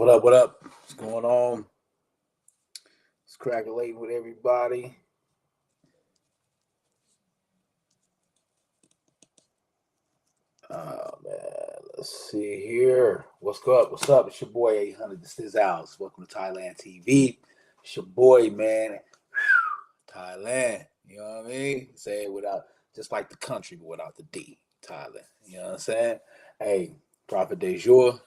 What up? What up? What's going on? It's crackling with everybody. Man, let's see here. What's up? What's up? It's your boy 800 The Stiz House. Welcome to Thailand TV. It's your boy, man. Thailand. You know what I mean? Say it without, just like the country, but without the D. Thailand. You know what I'm saying? Hey, Prophet de jour,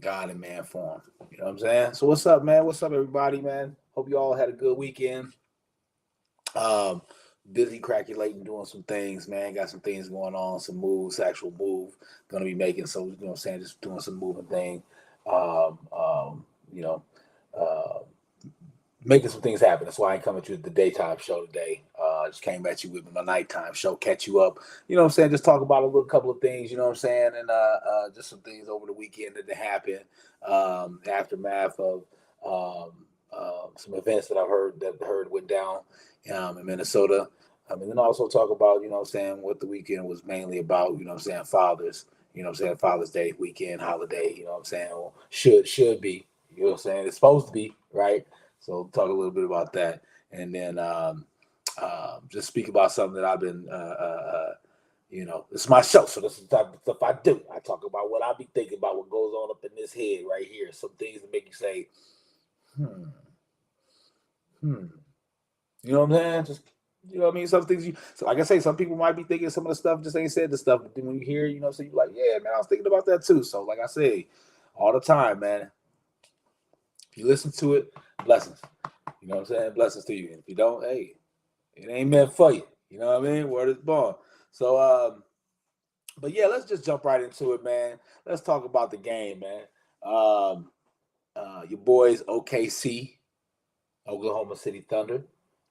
God in man form. You know what I'm saying? So what's up, man? What's up, everybody, man? Hope you all had a good weekend. Um, Busy craculating, doing some things, man. Got some things going on, some moves, actual move gonna be making. So, you know what I'm saying, just doing some moving thing. Um, um, you know, uh making some things happen. That's why I ain't coming to you the daytime show today. Just came at you with my nighttime show, catch you up. You know what I'm saying? Just talk about a little couple of things, you know what I'm saying? And just some things over the weekend that happened. Aftermath of some events that I heard went down in Minnesota. And then also talk about, you know what I'm saying, what the weekend was mainly about, you know what I'm saying, fathers, you know what I'm saying, Father's Day weekend, holiday, you know what I'm saying, or should be, you know what I'm saying, it's supposed to be, right? So talk a little bit about that, and then just speak about something that I've been, it's my show, so this is the type of stuff I do. I talk about what I be thinking about, what goes on up in this head right here. Some things that make you say, hmm, hmm. You know what I'm saying? Just you know what I mean? Some things so like I say, some people might be thinking some of the stuff just ain't said the stuff, but then when you hear, you know, so you're like, yeah, man, I was thinking about that too. So like I say, all the time, man. If you listen to it, blessings. You know what I'm saying? Blessings to you. And if you don't, hey, it ain't meant for you. You know what I mean? Word is born. So, but yeah, let's just jump right into it, man. Let's talk about the game, man. Um, your boys, OKC, Oklahoma City Thunder,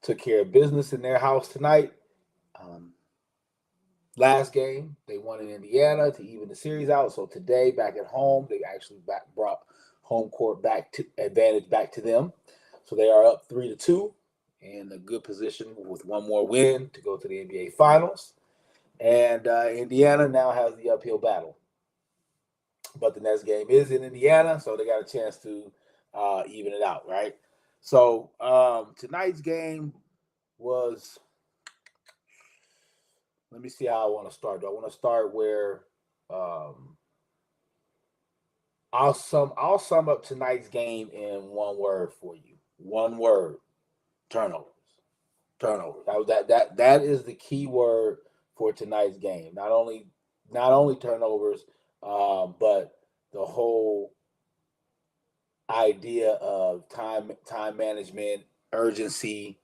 took care of business in their house tonight. Um, Last game, they won in Indiana to even the series out. So today, back at home, they actually brought home court back to advantage back to them. So they are up 3-2 in a good position with one more win to go to the NBA Finals. And Indiana now has the uphill battle. But the next game is in Indiana, so they got a chance to even it out, right? So tonight's game was. Let me see how I want to start. Do I want to start where um, I'll sum up tonight's game in one word for you. One word: turnovers. Turnovers. That is the key word for tonight's game. Not only turnovers, but the whole idea of time management, urgency,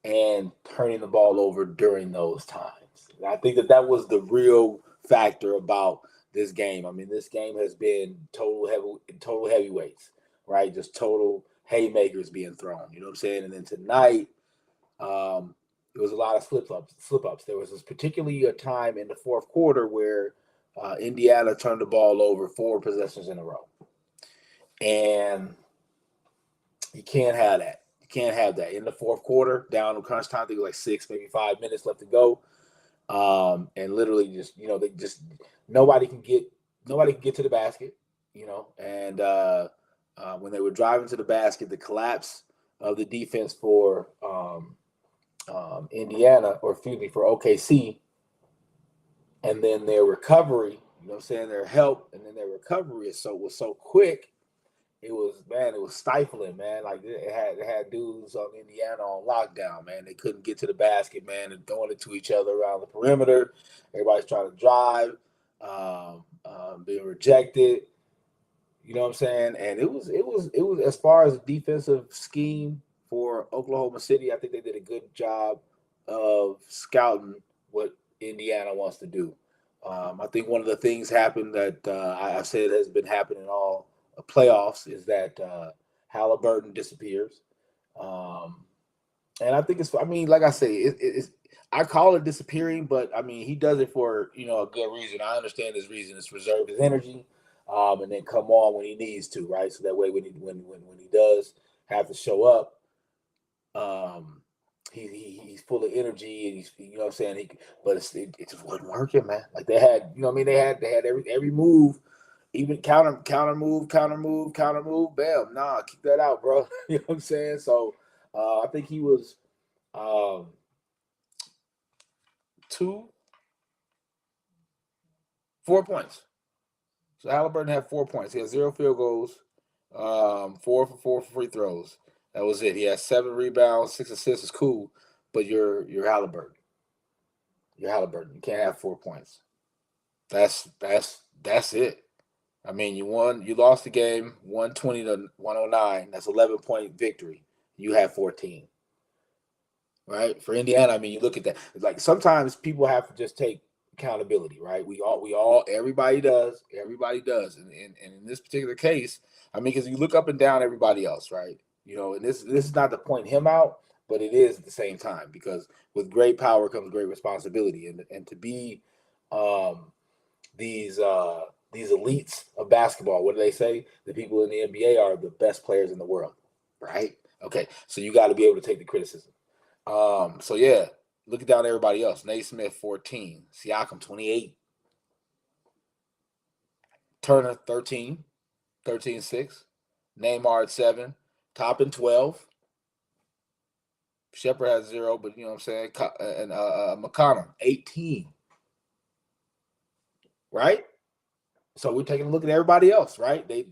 and turning the ball over during those times. And I think that was the real factor about this game. I mean, this game has been total heavyweights, right? Just total haymakers being thrown. You know what I'm saying? And then tonight, there was a lot of slip ups. There was particularly a time in the fourth quarter where Indiana turned the ball over 4 possessions in a row, and you can't have that. You can't have that in the fourth quarter, down to crunch time. I think it was like 6, maybe 5 minutes left to go, and literally just they just nobody can get nobody can get to the basket, and when they were driving to the basket, the collapse of the defense for Indiana, or excuse me, for OKC, and then their recovery. You know what I'm saying? Their help and then their recovery was so quick. It was stifling, man. Like it had dudes on Indiana on lockdown, man. They couldn't get to the basket, man, and throwing it to each other around the perimeter. Everybody's trying to drive, being rejected. You know what I'm saying? And it was as far as a defensive scheme for Oklahoma City. I think they did a good job of scouting what Indiana wants to do. I think one of the things happened that I said has been happening all playoffs is that Halliburton disappears, and I think it's. I mean, like I say, it's. I call it disappearing, but I mean he does it for a good reason. I understand his reason is to reserve his energy, and then come on when he needs to, right? So that way when he does have to show up, um, he's full of energy and he's what I'm saying. But it just wasn't working, man. Like they had, they had every move Even counter move, bam. Nah, keep that out, bro. You know what I'm saying? So I think he was um, 4 points. So Halliburton had 4 points. He had 0 field goals, 4 for 4 for free throws. That was it. He had 7 rebounds, 6 assists. Is cool, but you're Halliburton. You're Halliburton. You can't have 4 points. That's it. I mean, you won. You lost the game, 120 to 109. That's 11-point victory. You had 14. Right? For Indiana, I mean, you look at that. Like sometimes people have to just take accountability, right? Everybody does, and in this particular case, I mean, because you look up and down everybody else, right? You know, and this is not to point him out, but it is at the same time because with great power comes great responsibility, and to be um, these elites of basketball, what do they say? The people in the NBA are the best players in the world, right? Okay, so you got to be able to take the criticism. So yeah, looking down at everybody else. Naismith 14, Siakam 28, Turner 13, 13-6, Neymar at 7, Toppin 12. Shepard has 0, but you know what I'm saying. And McConnell 18, right? So we're taking a look at everybody else, right? They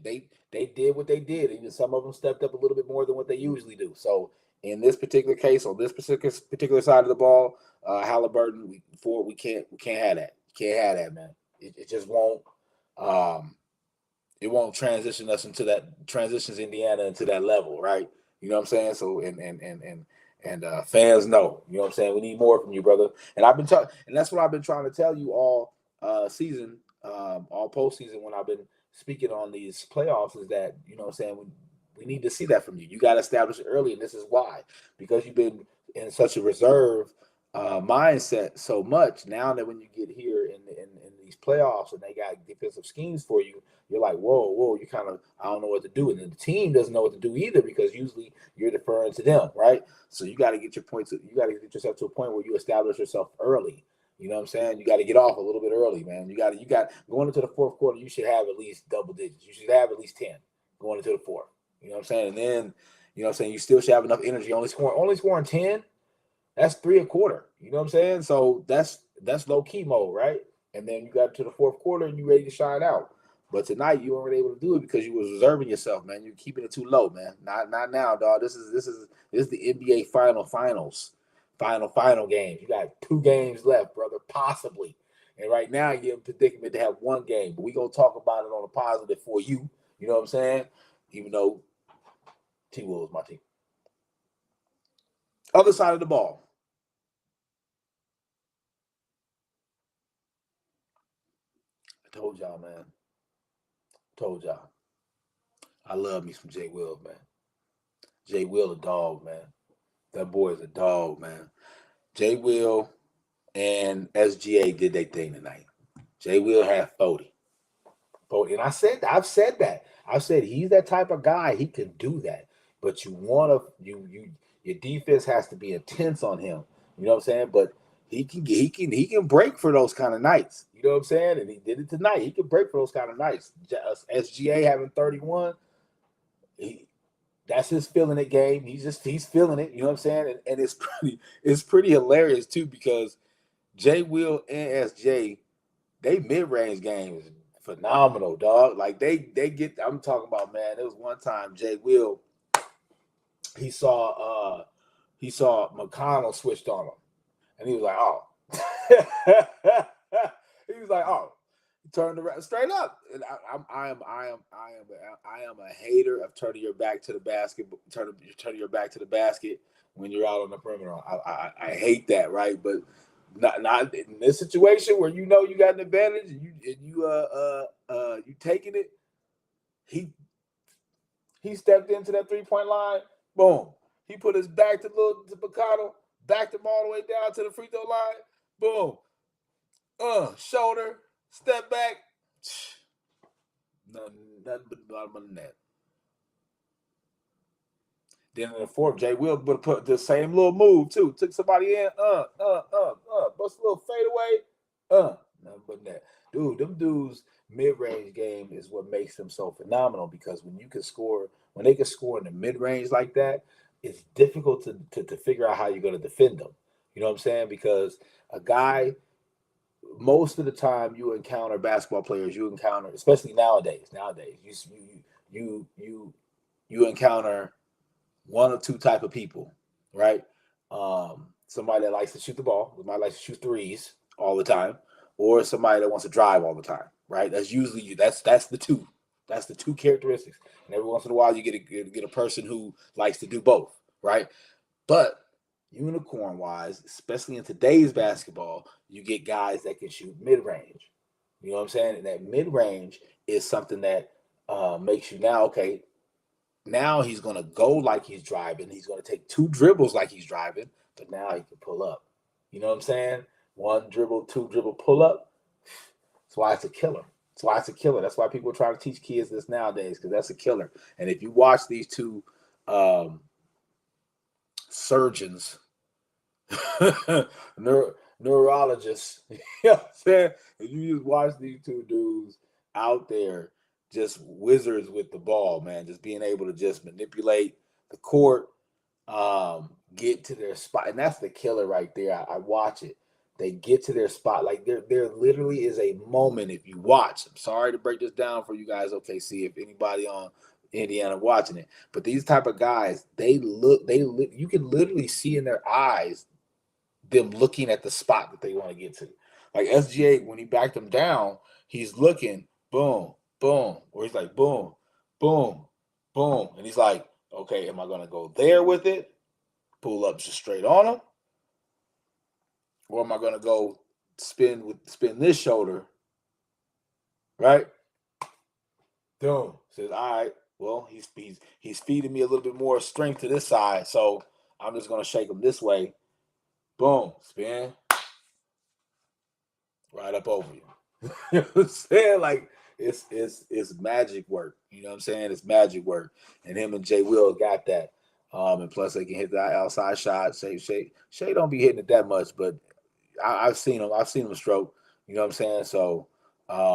did what they did, and some of them stepped up a little bit more than what they usually do. So in this particular case, on this particular side of the ball, Halliburton, we can't have that. You can't have that, man. It just won't. It won't transitions Indiana into that level, right? You know what I'm saying? So and fans know, you know what I'm saying? We need more from you, brother. And that's what I've been trying to tell you all season, all postseason when I've been speaking on these playoffs is that, you know what I'm saying, we need to see that from you. You got to establish it early, and this is why. Because you've been in such a reserve mindset so much. Now that when you get here in these playoffs and they got defensive schemes for you, you're like, whoa, you kind of, I don't know what to do. And then the team doesn't know what to do either because usually you're deferring to them, right? So you got to get you got to get yourself to a point where you establish yourself early. You know what I'm saying? You got to get off a little bit early, man. You got going into the fourth quarter, you should have at least double digits. You should have at least 10 going into the fourth. You know what I'm saying? And then, you know what I'm saying, you still should have enough energy. Only scoring 10, that's 3 a quarter. You know what I'm saying? So that's low key mode, right? And then you got to the fourth quarter and you ready to shine out. But tonight you weren't able to do it because you was reserving yourself, man. You're keeping it too low, man. Not now, dog. This is the NBA final game. You got 2 games left, brother, possibly. And right now you're in predicament to have 1 game. But we're gonna talk about it on a positive for you. You know what I'm saying? Even though T-Will is my team. Other side of the ball. I told y'all, man. Told y'all. I love me some Jay Will, man. Jay Will a dog, man. That boy is a dog, man. Jay Will and SGA did their thing tonight. Jay Will had 40. And I've said that. I've said he's that type of guy. He can do that. But your defense has to be intense on him. You know what I'm saying? But he can break for those kind of nights. You know what I'm saying? And he did it tonight. He can break for those kind of nights. SGA having 31. That's his feeling it game. He's feeling it. You know what I'm saying? And it's pretty hilarious too because Jay Will and SJ, they mid range game is phenomenal, dog. Like they get. I'm talking about, man. There was one time Jay Will, he saw McConnell switched on him, and he was like, oh, he was like, oh. Turned around straight up. And I am a hater of turning your back to the basket. Turning your back to the basket when you're out on the perimeter. I hate that, right? But not in this situation where you know you got an advantage and you taking it. He stepped into that 3-point line. Boom. He put his back to Picado, backed him all the way down to the free throw line. Boom. Shoulder, step back. Nothing but bottom of the net. Then in the fourth, Jay Will put the same little move too. Took somebody in, bust a little fadeaway, nothing but net. dude, them dudes mid-range game is what makes them so phenomenal because when they can score in the mid-range like that, it's difficult to figure out how you're going to defend them. You know what I'm saying? Because a guy, most of the time you encounter basketball players, you encounter, especially nowadays, you encounter one or two type of people, right? Somebody that likes to shoot the ball, somebody likes to shoot threes all the time, or somebody that wants to drive all the time, right? That's usually that's the two. That's the two characteristics. And every once in a while, you get a person who likes to do both, right? But unicorn wise, especially in today's basketball, you get guys that can shoot mid range. You know what I'm saying? And that mid range is something that makes you now okay. Now he's going to go like he's driving. He's going to take two dribbles like he's driving, but now he can pull up. You know what I'm saying? One dribble, two dribble, pull up. That's why it's a killer. That's why it's a killer. That's why people are trying to teach kids this nowadays because that's a killer. And if you watch these two surgeons, neurologists, you know what I'm saying? If you just watch these two dudes out there, just wizards with the ball, man, just being able to just manipulate the court, get to their spot, and that's the killer right there. I watch it. They get to their spot. Like there literally is a moment if you watch. I'm sorry to break this down for you guys, OKC, if anybody on Indiana watching it. But these type of guys, you can literally see in their eyes them looking at the spot that they want to get to. Like SGA, when he backed him down, he's looking, boom, boom, or he's like, boom, boom, boom. And he's like, okay, am I going to go there with it? Pull up just straight on him? Or am I going to go spin this shoulder? Right? Boom. Says, all right, well, he's feeding me a little bit more strength to this side. So I'm just going to shake him this way. Boom. Spin. Right up over you. You know what I'm saying? Like it's magic work. You know what I'm saying? It's magic work. And him and Jay Will got that. And plus they can hit the outside shot. Shay don't be hitting it that much, but I've seen him. I've seen him stroke. You know what I'm saying? So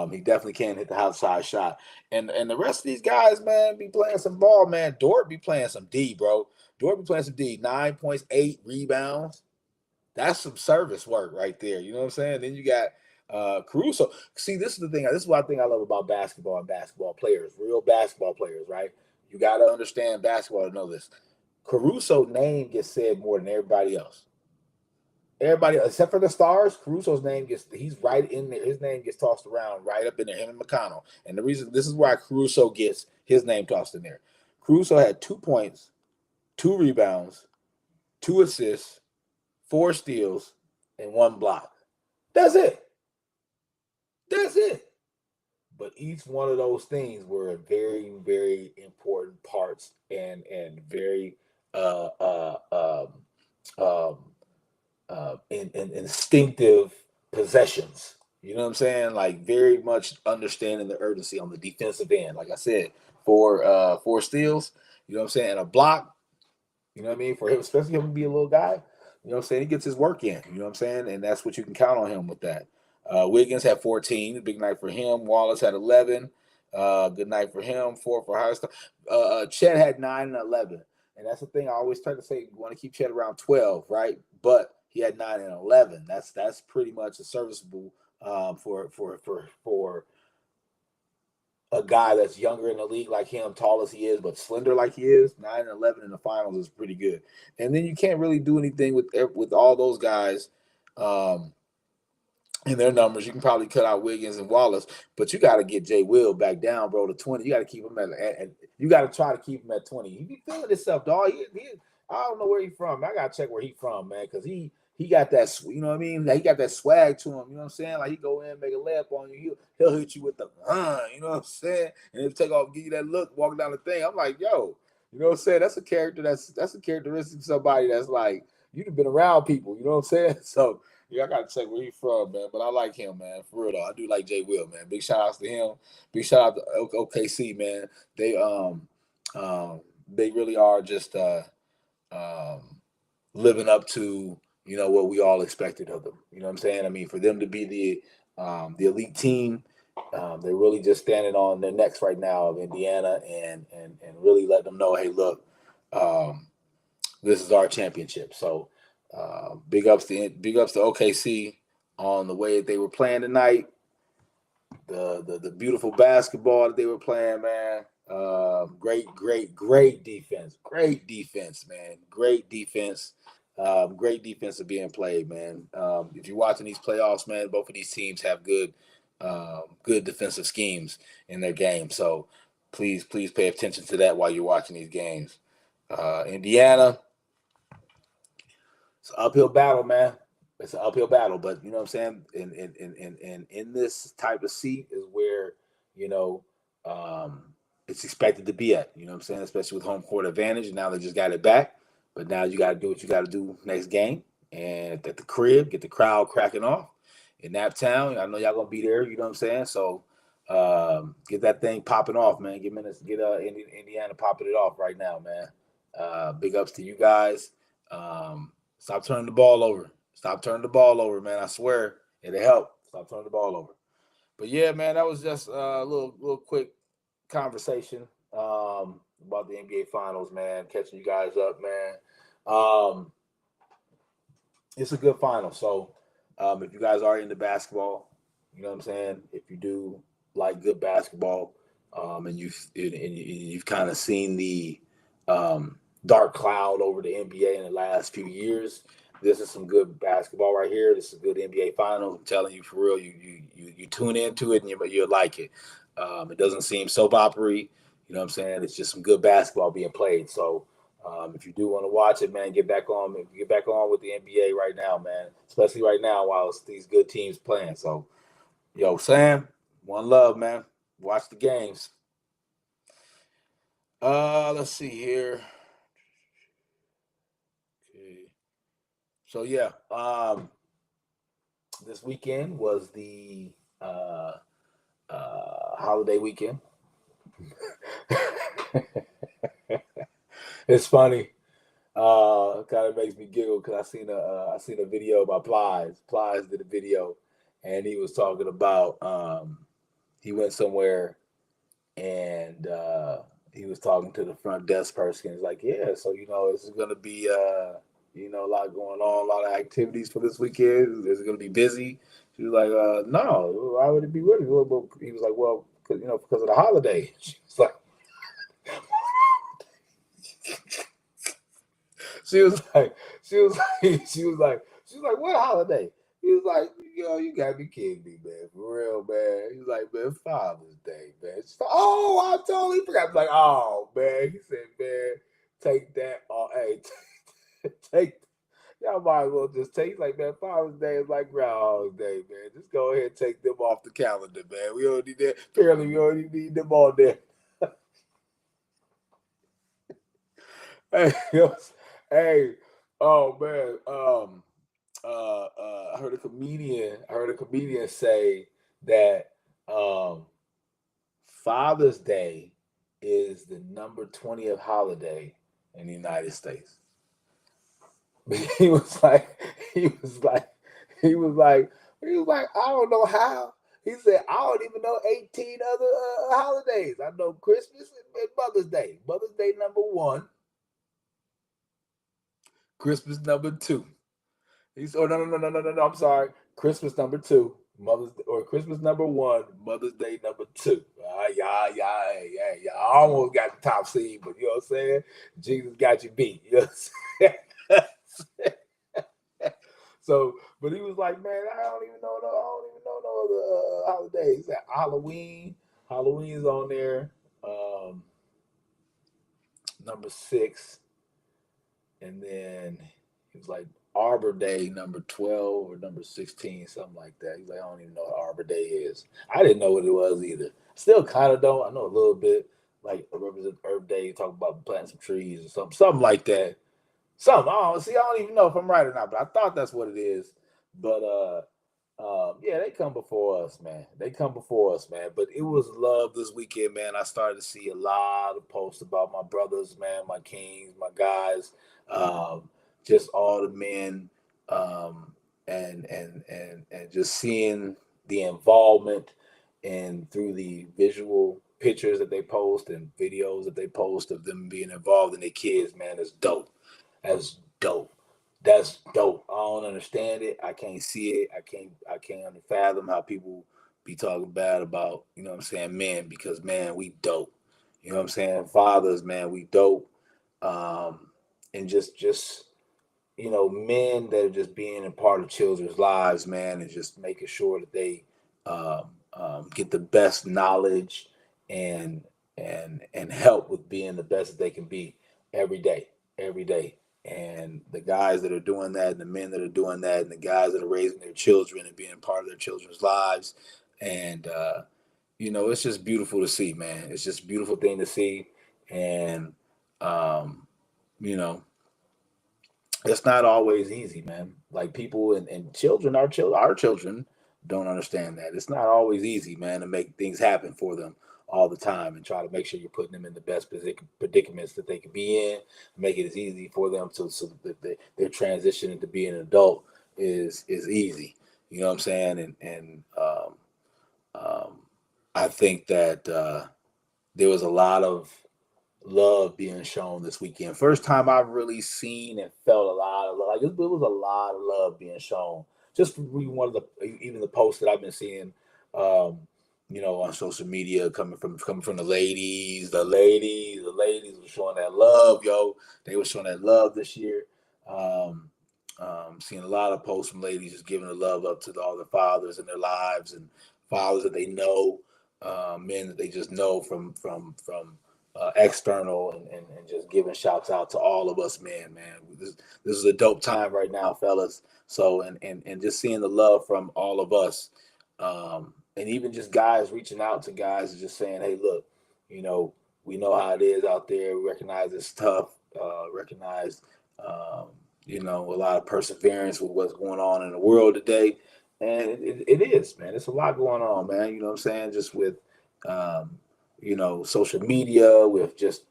he definitely can hit the outside shot. And the rest of these guys, man, be playing some ball, man. Dort be playing some D, bro. Dort be playing some D. 9 points, 8 rebounds. That's some service work right there. You know what I'm saying? Then you got Caruso. See, this is the thing. This is what I think I love about basketball and basketball players, real basketball players, right? You got to understand basketball to know this. Caruso's name gets said more than everybody else. Everybody, except for the stars, Caruso's name he's right in there. His name gets tossed around right up in there, him and McConnell. And the reason, this is why Caruso gets his name tossed in there. Caruso had 2 points, 2 rebounds, 2 assists, 4 steals, and 1 block. That's it. That's it. But each one of those things were very, very important parts and very um, instinctive possessions. You know what I'm saying? Like very much understanding the urgency on the defensive end. Like I said, 4 steals. You know what I'm saying? And a block. You know what I mean? For him, especially him to be a little guy, you know what I'm saying? He gets his work in. You know what I'm saying? And that's what you can count on him with that. Wiggins had 14, big night for him. Wallace had 11, good night for him. 4 for High Star. Chet had 9 and 11, and that's the thing I always try to say. You want to keep Chet around 12, right? But he had 9 and 11. That's pretty much a serviceable for a guy that's younger in the league like him, tall as he is, but slender like he is. 9 and 11 in the finals is pretty good. And then you can't really do anything with all those guys in their numbers. You can probably cut out Wiggins and Wallace, but you got to get Jay Will back down, bro, to 20. You got to keep him and you got to try to keep him at 20. He be feeling himself, dog. I don't know where he's from. I got to check where he's from, man, because he got that, you know what I mean? Like, he got that swag to him, you know what I'm saying? Like, he go in, make a layup on you. He'll hit you with the, you know what I'm saying? And he'll take off, give you that look, walking down the thing. I'm like, yo, you know what I'm saying? That's a character, that's a characteristic of somebody that's like, you've been around people, you know what I'm saying? So, yeah, I got to check where he's from, man. But I like him, man. For real, though. I do like Jay Will, man. Big shout outs to him. Big shout out to OKC, man. They really are just living up to, you know, what we all expected of them. You know what I'm saying? I mean, for them to be the elite team. They're really just standing on their necks right now of Indiana and really let them know, hey, look, this is our championship. So big ups to OKC on the way that they were playing tonight. The beautiful basketball that they were playing, man. Great defense. Great defense, man. Great defense. Great defense is being played, man. If you're watching these playoffs, man, both of these teams have good defensive schemes in their game. So please pay attention to that while you're watching these games. Indiana, it's an uphill battle, man. It's an uphill battle, but you know what I'm saying. In this type of seat is where you know it's expected to be at. You know what I'm saying, especially with home court advantage. Now they just got it back, but now you got to do what you got to do next game, and at the crib, get the crowd cracking off in Naptown. I know y'all gonna be there. You know what I'm saying, so get that thing popping off, man. Get Indiana popping it off right now, man. Big ups to you guys. Stop turning the ball over. Stop turning the ball over, man. I swear it'll help. Stop turning the ball over. But yeah, man, that was just a little quick conversation about the NBA Finals, man. Catching you guys up, man. It's a good final. So if you guys are into basketball, you know what I'm saying. If you do like good basketball, and you've kind of seen the dark cloud over the NBA in the last few years. This is some good basketball right here. This is good NBA Finals. I'm telling you, for real, you tune into it and you'll like it. It doesn't seem soap opera-y. You know what I'm saying? It's just some good basketball being played. So if you do want to watch it, man, get back on with the NBA right now, man. Especially right now while it's these good teams playing. So, yo, Sam, one love, man. Watch the games. Let's see here. Okay. So yeah, this weekend was the holiday weekend. It's funny. Kind of makes me giggle because I seen a video by Plies. Plies did a video, and he was talking about he went somewhere and he was talking to the front desk person. He's like, "Yeah, so this is gonna be a lot going on, a lot of activities for this weekend. Is it gonna be busy?" She was like, "No, why would it be busy?" Well, he was like, "Well, because of the holiday." She was like, she was like, "What holiday?" He was like, "You gotta be kidding me, man, for real, man." He was like, "Man, Father's Day, man." She's like, "Oh, I totally forgot." I was like, "Oh, man." He said, "Man, take that. Hey, take. Y'all might as well just take like man. Father's Day is like Groundhog Day, man. Just go ahead and take them off the calendar, man. We don't need that. Apparently, we only need them on there." Hey, hey, oh man. I heard a comedian say that um, Father's Day is the number 20th holiday in the United States. He was like, he was like, he was like, I don't know how. He said, I don't even know 18 other holidays. I know Christmas and Mother's Day. Mother's Day number one, Christmas number two. He's no. I'm sorry. Christmas number two, Christmas number one, Mother's Day number two. Yeah. I almost got the top seed, but you know what I'm saying? Jesus got you beat. You know what I'm saying? So, but he was like, man, I don't even know no other holidays. Halloween, Halloween's on there. Number 6, and then he was like Arbor Day number 12 or number 16, something like that. He's like, I don't even know what Arbor Day is. I didn't know what it was either. Still kind of don't. I know a little bit. Like represent Earth Day, talk about planting some trees or something like that. Something. I don't even know if I'm right or not, but I thought that's what it is. But yeah, they come before us, man. They come before us, man. But it was love this weekend, man. I started to see a lot of posts about my brothers, man, my kings, my guys, just all the men, and just seeing the involvement and through the visual pictures that they post and videos that they post of them being involved in their kids, man, is dope. That's dope. That's dope. I don't understand it. I can't see it. I can't fathom how people be talking bad about, you know what I'm saying, men, because man, we dope. You know what I'm saying? Fathers, man, we dope. Um, and just men that are just being a part of children's lives, man, and just making sure that they get the best knowledge and and help with being the best that they can be every day, every day. And the guys that are doing that, and the men that are doing that, and the guys that are raising their children and being part of their children's lives, and it's just beautiful to see, man. It's just a beautiful thing to see, and um, you know it's not always easy, man. Like people and children, our children don't understand that. It's not always easy, man, to make things happen for them all the time and try to make sure you're putting them in the best predicaments that they can be in, make it as easy for them so that their transition into being an adult is easy. You know what I'm saying? And um, I think that there was a lot of love being shown this weekend. First time I've really seen and felt a lot of love. Like it was a lot of love being shown. Just reading one of the even the posts that I've been seeing, um, on social media coming from the ladies were showing that love, yo. They were showing that love this year. Um, Seeing a lot of posts from ladies just giving the love up to all the fathers in their lives and fathers that they know, men that they just know from external and just giving shouts out to all of us, man. This is a dope time right now, fellas. So and just seeing the love from all of us, and even just guys reaching out to guys and just saying, hey, look, you know, we know how it is out there. We recognize it's tough. Recognize, um, a lot of perseverance with what's going on in the world today, and it is, man. It's a lot going on, man. You know what I'm saying? Just with um, social media, with just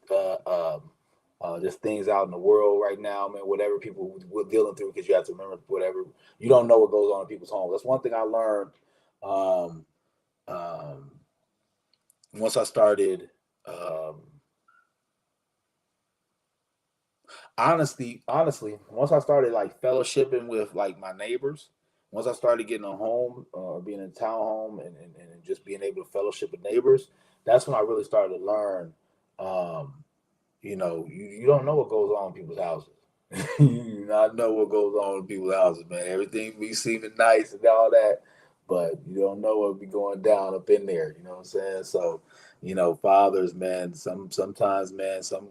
things out in the world right now, man. Whatever people we're dealing through, because you have to remember, whatever you don't know what goes on in people's homes. That's one thing I learned. Um, um, Once I started, um, honestly, once I started like fellowshipping with like my neighbors, once I started getting a home, being in a townhome, and just being able to fellowship with neighbors, that's when I really started to learn. Um, you don't know what goes on in people's houses. You do not know what goes on in people's houses, man. Everything be seeming nice and all that, but you don't know what be going down up in there. You know what I'm saying? So, fathers, man, sometimes, man, some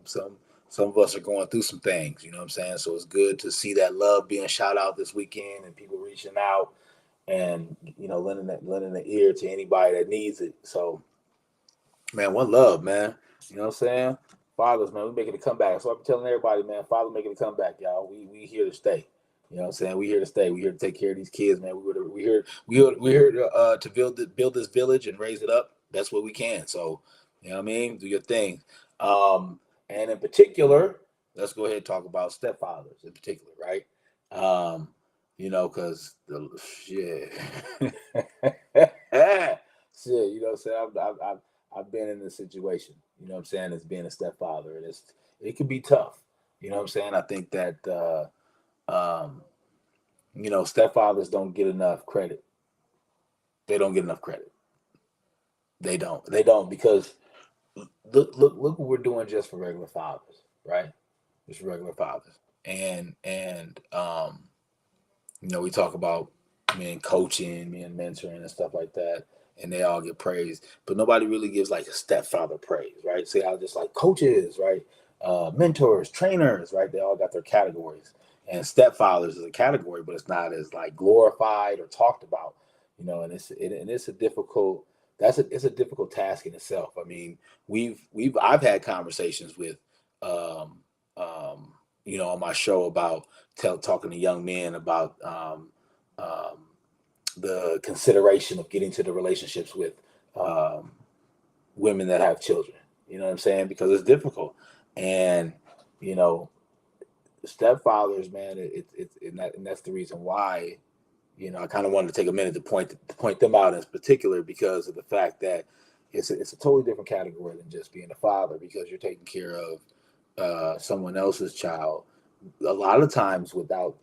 of us are going through some things. You know what I'm saying? So it's good to see that love being shot out this weekend and people reaching out and lending the ear to anybody that needs it. So, man, one love, man. You know what I'm saying? Fathers, man, we making a comeback. So I'm telling everybody, man, father making a comeback, y'all. We here to stay. You know what I'm saying? We here to stay. We here to take care of these kids, man. We here to build this village and raise it up. That's what we can. So, you know what I mean? Do your thing. And in particular, let's go ahead and talk about stepfathers in particular, right? Because the shit, shit. You know what I'm saying? I've been in this situation, you know what I'm saying, as being a stepfather, and it can be tough. You know what I'm saying? I think that um, stepfathers don't get enough credit. They don't get enough credit. They don't. They don't because look what we're doing just for regular fathers, right? Just regular fathers. And we talk about me and coaching, me and mentoring and stuff like that, and they all get praised. But nobody really gives like a stepfather praise, right? See how just like coaches, right? Mentors, trainers, right? They all got their categories. And stepfathers is a category, but it's not as like glorified or talked about, and it's a difficult it's a difficult task in itself. I mean, I've had conversations with um on my show about talking to young men about um, the consideration of getting to the relationships with um, women that have children. You know what I'm saying? Because it's difficult, and you know, stepfathers, man, and that's the reason why I kind of wanted to take a minute to point them out in particular because of the fact that it's a totally different category than just being a father, because you're taking care of someone else's child a lot of times without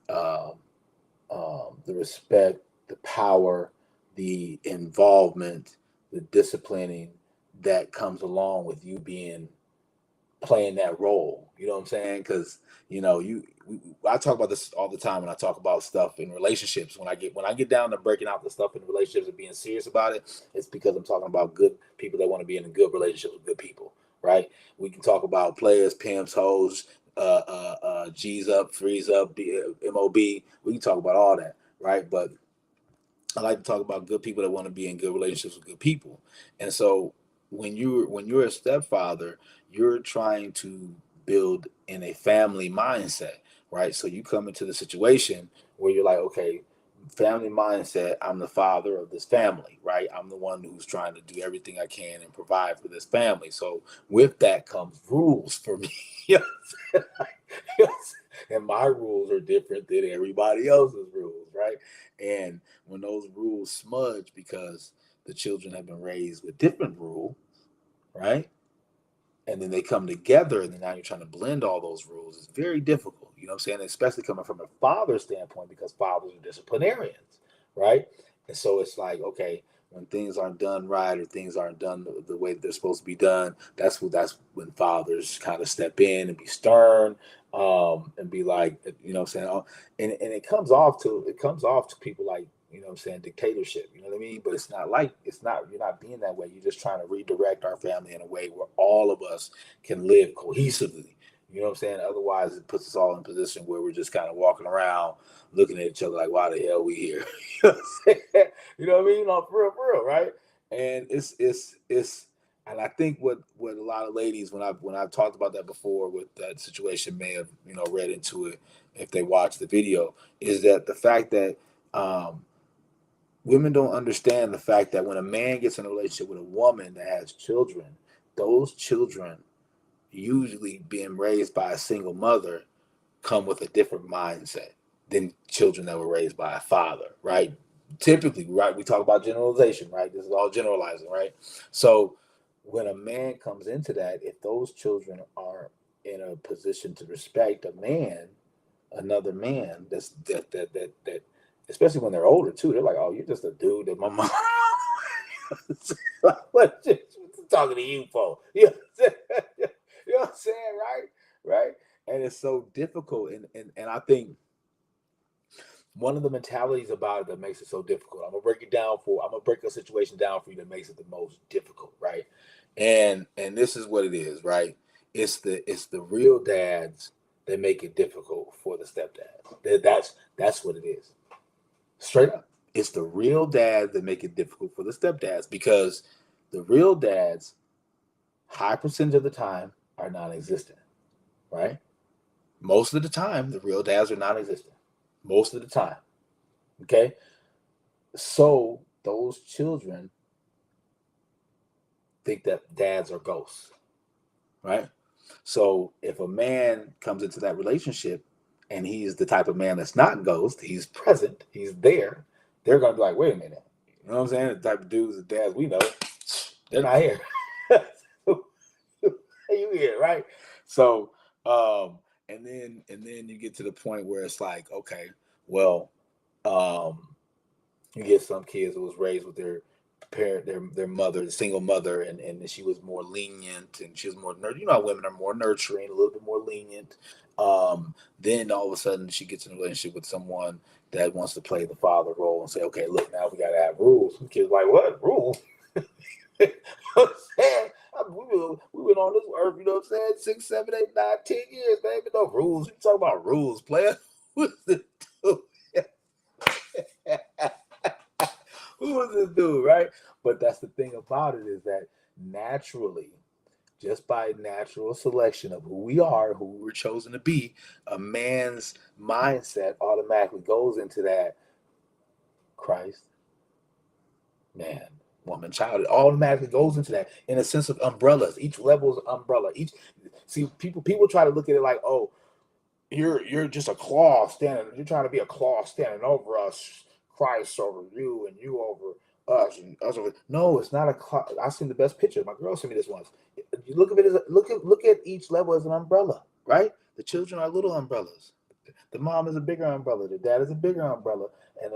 uh, the respect, the power, the involvement, the disciplining that comes along with you playing that role. You know what I'm saying? Because I talk about this all the time when I talk about stuff in relationships. When I get down to breaking out the stuff in relationships and being serious about it, it's because I'm talking about good people that want to be in a good relationship with good people, right? We can talk about players, pimps, hoes, G's up, freeze up, MOB. We can talk about all that, right? But I like to talk about good people that want to be in good relationships with good people. And so when you're a stepfather, you're trying to build in a family mindset, right? So you come into the situation where you're like, okay, family mindset, I'm the father of this family, right? I'm the one who's trying to do everything I can and provide for this family. So with that comes rules for me. You know what I'm saying? And my rules are different than everybody else's rules, right? And when those rules smudge because the children have been raised with different rules, right? And then they come together, and then now you're trying to blend all those rules. It's very difficult, you know what I'm saying? Especially coming from a father standpoint, because fathers are disciplinarians, right? And so it's like, okay, when things aren't done right or things aren't done the way they're supposed to be done, that's when fathers kind of step in and be stern, and be like, what I'm saying? And it comes off to people like, what I'm saying, dictatorship, you know what I mean? But you're not being that way. You're just trying to redirect our family in a way where all of us can live cohesively. You know what I'm saying? Otherwise, it puts us all in a position where we're just kind of walking around looking at each other like, why the hell we here? You know what I'm saying? You know what I mean? No, for real, right? And and I think what a lot of ladies, when I've talked about that before with that situation, may have read into it if they watch the video, is that the fact that um, women don't understand the fact that when a man gets in a relationship with a woman that has children, those children, usually being raised by a single mother, come with a different mindset than children that were raised by a father, right? Typically, right? We talk about generalization, right? This is all generalizing, right? So when a man comes into that, if those children are in a position to respect another man, that especially when they're older too, they're like, oh, you're just a dude that my mom. Like, what talking to you for? You know what I'm saying? You know what I'm saying, right? Right? And it's so difficult. And I think one of the mentalities about it that makes it so difficult, I'm gonna break a situation down for you that makes it the most difficult, right? And this is what it is, right? It's the real dads that make it difficult for the stepdads. That's what it is. Straight up. It's the real dads that make it difficult for the stepdads, because the real dads, high percentage of the time, are non-existent, right? Most of the time, the real dads are non-existent. Most of the time. Okay? So those children think that dads are ghosts, right? So if a man comes into that relationship and he's the type of man that's not ghost, he's present, he's there, they're gonna be like, wait a minute. You know what I'm saying? The type of dudes and dads we know, they're not here. You here, right? So and then you get to the point where it's like, okay, well, um, you get some kids who was raised with their parent, their mother, the single mother, and she was more lenient, and she was more You know how women are more nurturing, a little bit more lenient. Then all of a sudden she gets in a relationship with someone that wants to play the father role and say, okay, look, now we gotta have rules. The kid's like, what rules? You know what I'm saying? We been on this earth, you know what I'm saying? 6, 7, 8, 9, 10 years, baby. No rules. You talk about rules, player. What's the dude? Who was this dude, right? But that's the thing about it, is that naturally, just by natural selection of who we are, who we're chosen to be, a man's mindset automatically goes into that Christ, man, woman, child. It automatically goes into that in a sense of umbrellas. Each level is an umbrella. People try to look at it like, oh, you're just a claw standing. You're trying to be a claw standing over us. Christ over you and you over us and us over. No, it's not a claw. I seen the best picture. My girl sent me this once. You look at it as look at each level as an umbrella, right? The children are little umbrellas. The mom is a bigger umbrella. The dad is a bigger umbrella, and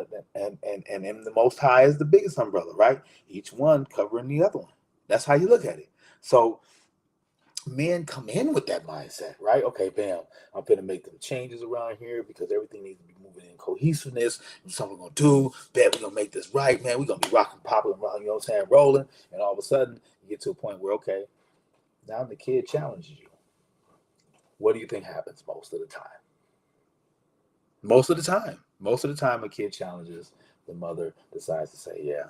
the Most High is the biggest umbrella, right? Each one covering the other one. That's how you look at it. So men come in with that mindset, right? Okay, bam, I'm gonna make them changes around here because everything needs to be moving in cohesiveness. That's something we're gonna do. Bet we're gonna make this right, man. We're gonna be rocking, popping, you know what I'm saying, rolling. And all of a sudden, you get to a point where, okay, now the kid challenges you. What do you think happens most of the time? Most of the time, a kid challenges, the mother decides to say, yeah,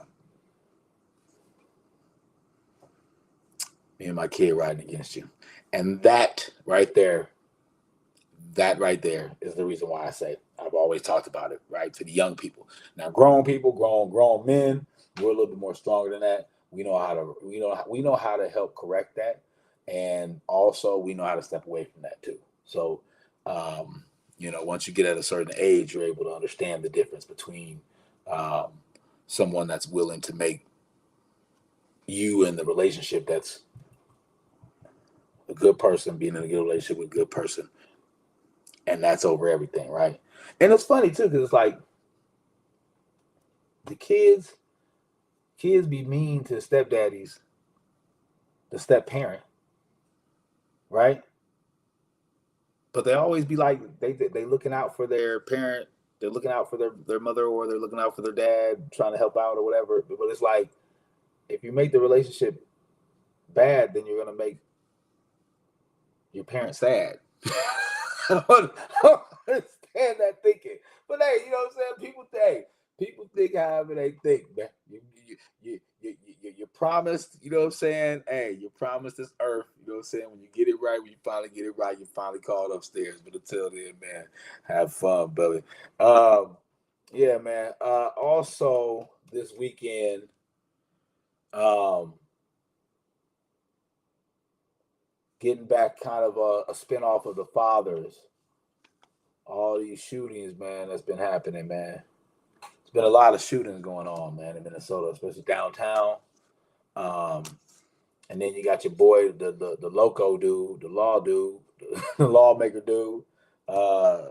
me and my kid riding against you. And that right there is the reason why I say I've always talked about it, right? To the young people. Now, grown people, grown men, we're a little bit more stronger than that. We know how to help correct that. And also we know how to step away from that too. So once you get at a certain age, you're able to understand the difference between um, someone that's willing to make you and the relationship that's a good person being in a good relationship with a good person, and that's over everything, right? And it's funny too because it's like the kids be mean to stepdaddies, the step parent, right? But they always be like they looking out for their parent, they're looking out for their mother, or they're looking out for their dad, trying to help out or whatever. But it's like if you make the relationship bad, then you're gonna make your parents sad. I don't understand that thinking. But hey, you know what I'm saying? People think however they think, man. You promised, you know what I'm saying? Hey, you promised this earth, you know what I'm saying? When you get it right, when you finally get it right, you finally called upstairs. But until then, man, have fun, brother. Yeah, man. Also this weekend, um, getting back kind of a spinoff of the fathers. All these shootings, man, that's been happening, man. There's been a lot of shootings going on, man, in Minnesota, especially downtown. Um, and then you got your boy, the loco dude, the law dude, the lawmaker dude. Uh,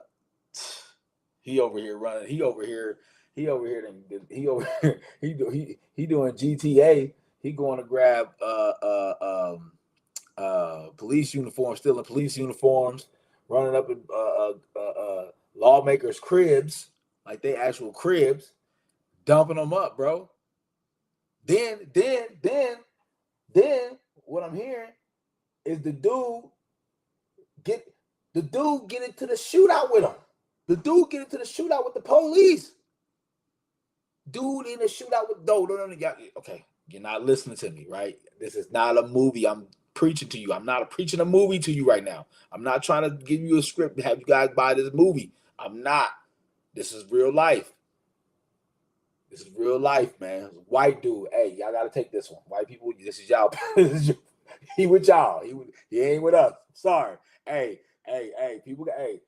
he over here running. He over here. He over here. He over here. He doing GTA. He going to grab police uniforms, stealing police uniforms, running up in lawmakers' cribs, like they actual cribs, dumping them up, bro. Then, what I'm hearing is get the dude get into the shootout with him. The dude get into the shootout with the police. Dude in the shootout with no. Okay, you're not listening to me, right? This is not a movie. I'm preaching to you. I'm not preaching a movie to you right now. I'm not trying to give you a script to have you guys buy this movie. I'm not. This is real life. This is real life, man. White dude. Hey, y'all gotta take this one. White people, this is y'all. He with y'all. He ain't with us. Sorry. Hey, people. Hey,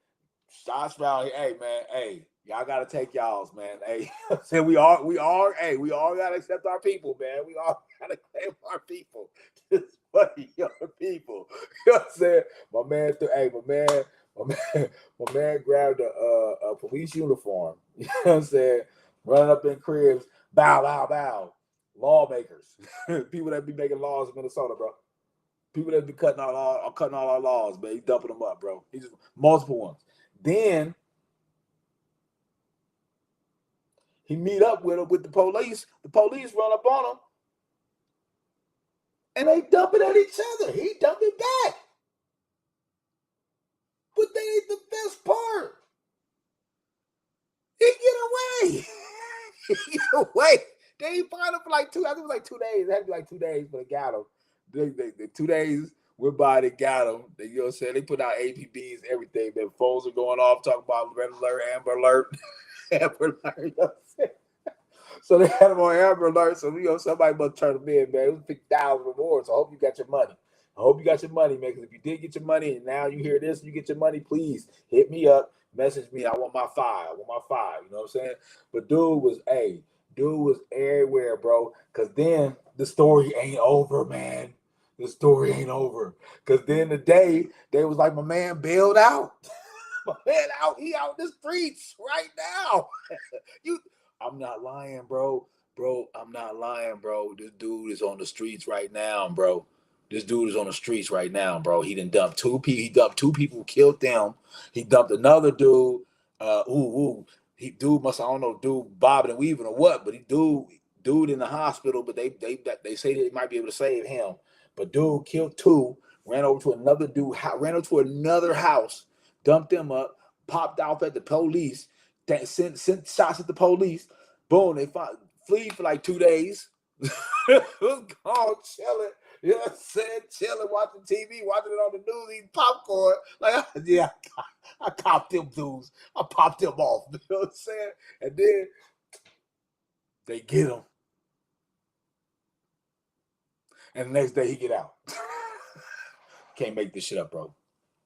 shots around here. Hey, man. Hey, y'all gotta take y'all's, man. Hey, say we all. Hey, we all gotta accept our people, man. We all gotta claim our people. This funny, young people. You know what I'm saying? My man. My man grabbed a police uniform. You know what I'm saying? Running up in cribs, bow, bow, bow. Lawmakers, people that be making laws in Minnesota, bro. People that be cutting out all our laws, man. He's dumping them up, bro. He's just multiple ones. Then he meet up with the police. The police run up on him, and they dump it at each other. He dumped it back. But they ain't the best part. He get away. He get away. They ain't find him for like I think it was like 2 days. It had to be like 2 days, but they got him. They 2 days went by, they got him. You know what I'm saying? They put out APBs, everything. Their phones are going off, talking about red alert, amber alert, amber alert. You know what I'm saying? So they had him on amber alert. So somebody must turn them in, man. It was 50,000 rewards. So I hope you got your money. I hope you got your money, man. Because if you did get your money and now you hear this, and you get your money, please hit me up, message me. I want my 5. I want my 5. You know what I'm saying? But dude was everywhere, bro. Because then the story ain't over, man. The story ain't over. Because then the day they was like, my man bailed out. My man out. He out in the streets right now. You, I'm not lying, bro. Bro, I'm not lying, bro. This dude is on the streets right now, bro. This dude is on the streets right now, bro. He done dumped 2 people. He dumped 2 people, killed them. He dumped another dude. He dude must, I don't know, dude bobbing and weaving or what, but he dude in the hospital. But they say they might be able to save him. But dude killed 2, ran over to another dude, ran over to another house, dumped them up, popped off at the police, sent shots at the police. Boom, they flee for like 2 days. Was gone chilling. You know what I'm saying? Chilling, watching TV, watching it on the news, eating popcorn. Like, yeah, I copped them dudes. I popped them off. You know what I'm saying? And then they get him. And the next day he get out. Can't make this shit up, bro.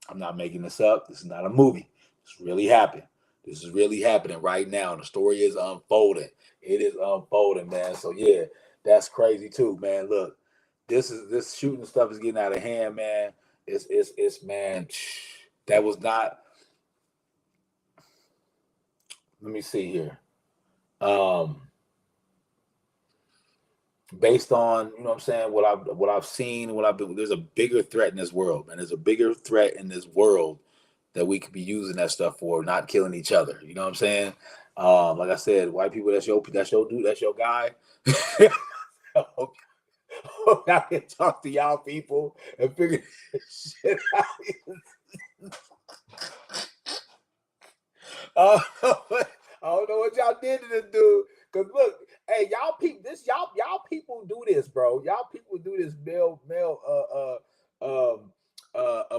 I'm not making this up. This is not a movie. This really happened. This is really happening right now. The story is unfolding. It is unfolding, man. So yeah, that's crazy too, man. Look, this shooting stuff is getting out of hand, man. It's man. That was not. Let me see here. Based on, you know what I'm saying, what I've seen, there's a bigger threat in this world, man. There's a bigger threat in this world that we could be using that stuff for, not killing each other. You know what I'm saying? Like I said, white people, that's your dude, that's your guy. I can talk to y'all people and figure this shit out. I don't know what y'all did to this dude. Cause look, hey, y'all people do this, bro. Y'all people do this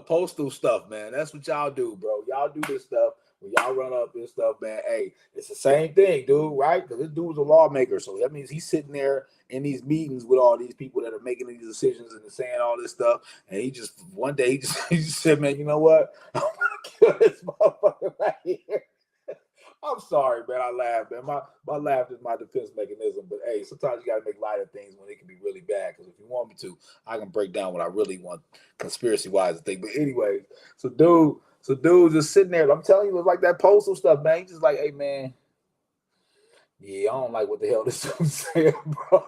postal stuff, man. That's what y'all do, bro. Y'all do this stuff when y'all run up this stuff, man. Hey, it's the same thing, dude, right? Because this dude's a lawmaker, so that means he's sitting there in these meetings with all these people that are making these decisions and saying all this stuff. And he just one day he just said, man, you know what? I'm gonna kill this motherfucker right here. I'm sorry, man. I laugh, man. My laugh is my defense mechanism. But hey, sometimes you gotta make light of things when it can be really bad. Because if you want me to, I can break down what I really want conspiracy wise to think. But anyway, so dude just sitting there. I'm telling you, it's like that postal stuff, man. He's just like, hey man, yeah, I don't like what the hell this dude's saying, bro.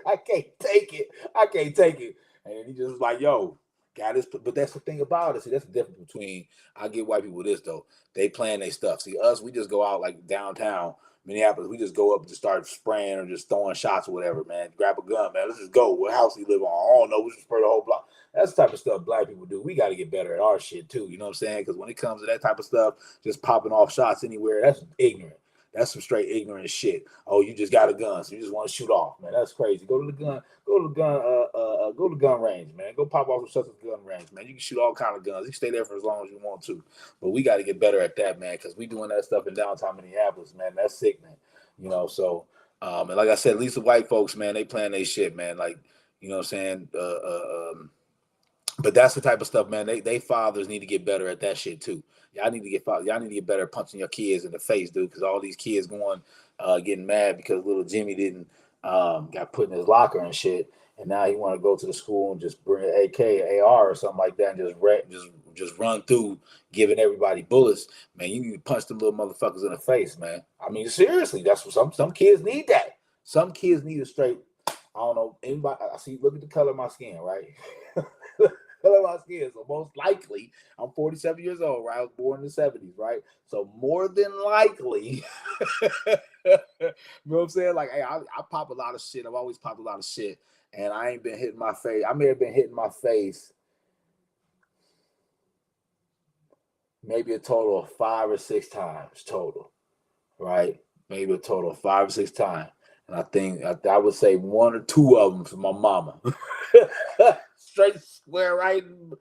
I can't take it. I can't take it. And he just like, yo, got this. But that's the thing about it. See, that's the difference between, I get white people this though. They plan their stuff. See, us, we just go out like downtown Minneapolis. We just go up and just start spraying or just throwing shots or whatever, man. Grab a gun, man. Let's just go. What house he live on? I don't know. We just spray the whole block. That's the type of stuff black people do. We got to get better at our shit too. You know what I'm saying? Because when it comes to that type of stuff, just popping off shots anywhere, that's ignorant. That's some straight ignorant shit. Oh, you just got a gun, so you just want to shoot off, man. That's crazy. Go to the gun range, man. Go pop off some shots at the gun range, man. You can shoot all kind of guns. You can stay there for as long as you want to. But we got to get better at that, man, because we doing that stuff in downtown Minneapolis, man. That's sick, man. You know, so and like I said, at least the white folks, man, they plan their shit, man. Like, you know what I'm saying? But that's the type of stuff, man. They fathers need to get better at that shit too. Y'all need to get better at punching your kids in the face, dude. Because all these kids getting mad because little Jimmy didn't got put in his locker and shit, and now he want to go to the school and just bring an AK, AR, or something like that, and just run through, giving everybody bullets. Man, you need to punch them little motherfuckers in the face, man. I mean, seriously, that's what some kids need. That some kids need a straight. I don't know anybody. I see. Look at the color of my skin, right? Color of my skin. So most likely, I'm 47 years old, right? I was born in the 70s, right? So more than likely, you know what I'm saying? Like, hey, I pop a lot of shit. I've always popped a lot of shit, and I ain't been hitting my face. I may have been hitting my face maybe a total of 5 or 6 times total, right? Maybe a total of 5 or 6 times. And I think I would say 1 or 2 of them for my mama. Straight square right in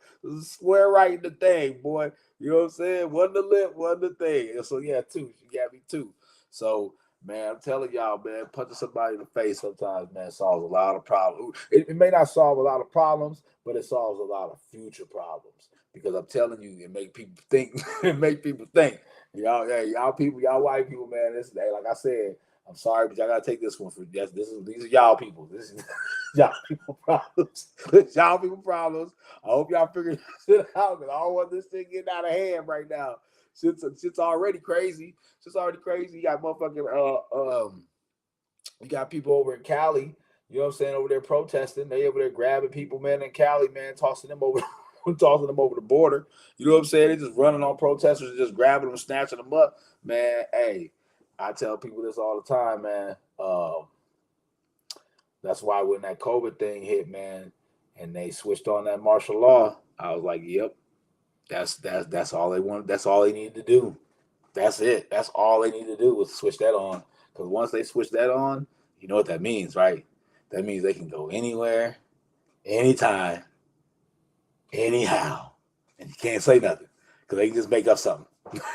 the thing, boy. You know what I'm saying? One the lip, one the thing. So yeah, 2. She got me 2. So Man, I'm telling y'all, man, punching somebody in the face sometimes, man, solves a lot of problems. It may not solve a lot of problems, but it solves a lot of future problems. Because I'm telling you, it make people think. It make people think. Y'all, yeah, y'all people, y'all white people, man. This, hey, like I said, I'm sorry, but y'all gotta take this one for yes. These are y'all people. This is y'all people problems. Y'all people problems. I hope y'all figure this shit out because I don't want this thing getting out of hand right now. Shit's already crazy. Shit's already crazy. You got motherfucking you got people over in Cali, you know what I'm saying, over there protesting. They over there grabbing people, man, in Cali, man, tossing them over tossing them over the border. You know what I'm saying? They just running on protesters and just grabbing them, snatching them up. Man, hey, I tell people this all the time, man. That's why when that COVID thing hit, man, and they switched on that martial law, I was like, yep, that's all they want. That's all they need to do. That's it. That's all they need to do was switch that on. Because once they switch that on, you know what that means, right? That means they can go anywhere, anytime, anyhow, and you can't say nothing because they can just make up something.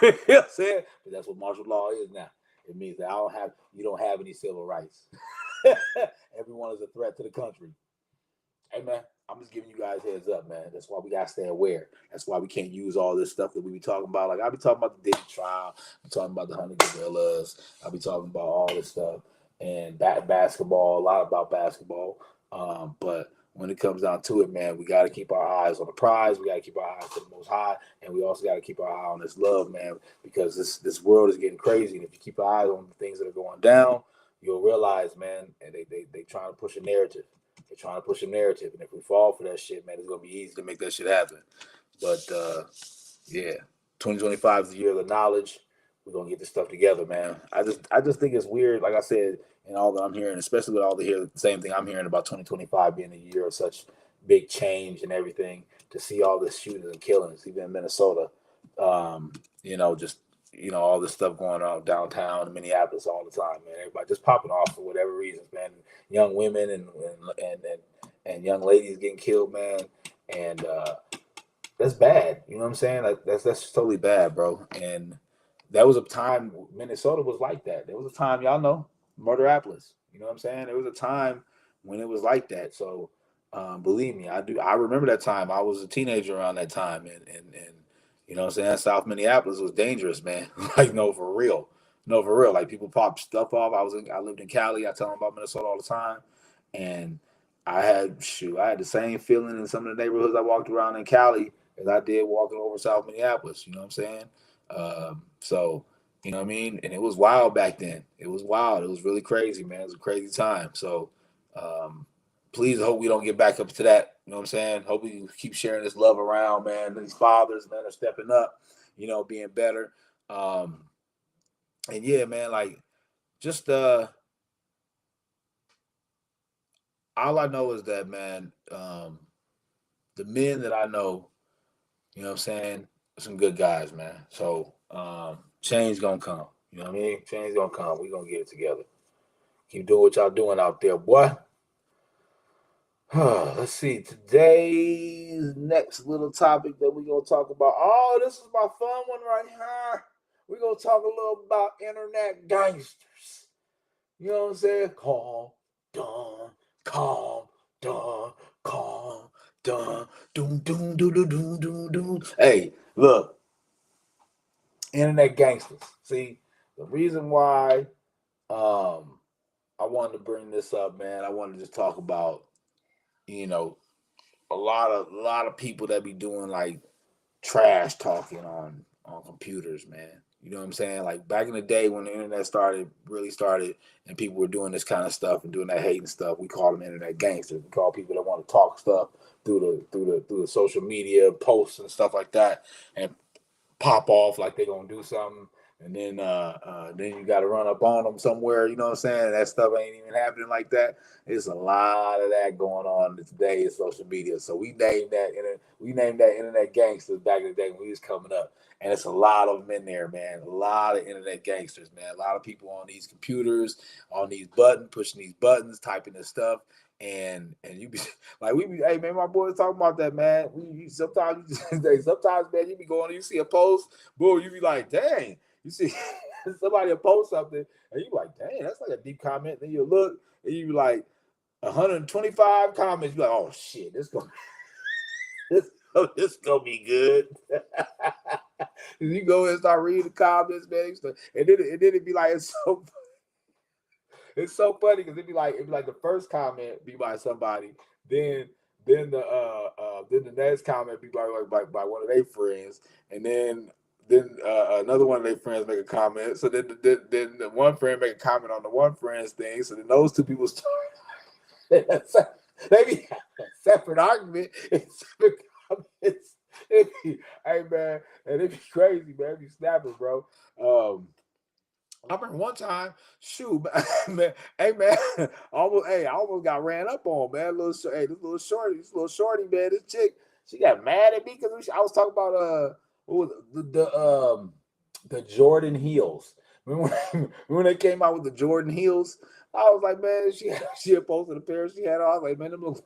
You know what I'm saying? But that's what martial law is now. It means that you don't have any civil rights. Everyone is a threat to the country. Hey man, I'm just giving you guys heads up, man. That's why we gotta stay aware. That's why we can't use all this stuff that we be talking about. Like I be talking about the Diddy trial, I'm talking about the 100 Gorillas, I be talking about all this stuff and basketball, a lot about basketball. But when it comes down to it, man, we gotta keep our eyes on the prize. We gotta keep our eyes to the Most High, and we also gotta keep our eye on this love, man, because this world is getting crazy. And if you keep our eyes on the things that are going down, you'll realize, man, and they trying to push a narrative. They're trying to push a narrative, and if we fall for that shit, man, it's gonna be easy to make that shit happen. But yeah, 2025 is the year of the knowledge. We're gonna get this stuff together, man. I just think it's weird, like I said, and all that I'm hearing, especially with all the same thing I'm hearing about 2025 being a year of such big change and everything. To see all this shootings and killings, even in Minnesota, just all this stuff going on downtown in Minneapolis all the time, man. Everybody just popping off for whatever reasons, man. Young women and young ladies getting killed, man. And that's bad. You know what I'm saying? Like that's totally bad, bro. And that was a time Minnesota was like that. There was a time, y'all know, Murderapolis. You know what I'm saying? There was a time when it was like that. So believe me, I do. I remember that time. I was a teenager around that time, and you know what I'm saying. South Minneapolis was dangerous, man. Like no, for real, no, for real. Like people pop stuff off. I lived in Cali. I tell them about Minnesota all the time, and I had the same feeling in some of the neighborhoods I walked around in Cali as I did walking over South Minneapolis. You know what I'm saying? So you know what I mean? And it was wild back then. It was wild. It was really crazy, man. It was a crazy time. So please hope we don't get back up to that. You know what I'm saying? Hope we keep sharing this love around, man. These fathers, man, are stepping up, being better. And yeah, man, like just all I know is that, man, the men that I know, you know what I'm saying, are some good guys, man. So change gonna come. You know what I mean? Change gonna come. We gonna get it together. Keep doing what y'all doing out there, boy. Let's see. Today's next little topic that we're gonna talk about. Oh, this is my fun one right here. We're gonna talk a little about internet gangsters. You know what I'm saying? Calm down, calm down, calm down, doom, doom, doom, doom, doom, doom, doom. Hey, look, internet gangsters. See, the reason why I wanted to bring this up, man, I wanted to just talk about, you know, a lot of people that be doing like trash talking on computers, man. You know what I'm saying? Like back in the day when the internet really started, and people were doing this kind of stuff and doing that hating stuff, we call them internet gangsters. We call people that want to talk stuff through the social media posts and stuff like that, and pop off like they're gonna do something, and then you got to run up on them somewhere. You know what I'm saying? That stuff ain't even happening like that. There's a lot of that going on today in social media. So we named that internet gangsters back in the day when we was coming up, and it's a lot of them in there, man. A lot of internet gangsters, man. A lot of people on these computers, on these buttons, pushing these buttons, typing this stuff. And you be like, hey man, my boys talking about that, man. Sometimes man, you be going, you see a post, boom, you be like, dang, you see somebody will post something, And you like, dang, that's like a deep comment. Then you look and you be like 125 comments. You like, oh shit, this gonna be good. You go and start reading the comments, man, and then it'd be like it's so funny because it'd be like the first comment be by somebody, then the next comment be by one of their friends, and then another one of their friends make a comment. So then the one friend make a comment on the one friend's thing. So then those two people start they be a separate argument and separate comments. Hey man, and it be crazy, man. It be snapping, bro. I remember one time, shoot, man, hey man, I almost got ran up on, man. This little shorty, man, this chick, she got mad at me because I was talking about what was the Jordan heels. When they came out with the Jordan heels, I was like, man, she had posted a pair she had on. I was like, man, them look.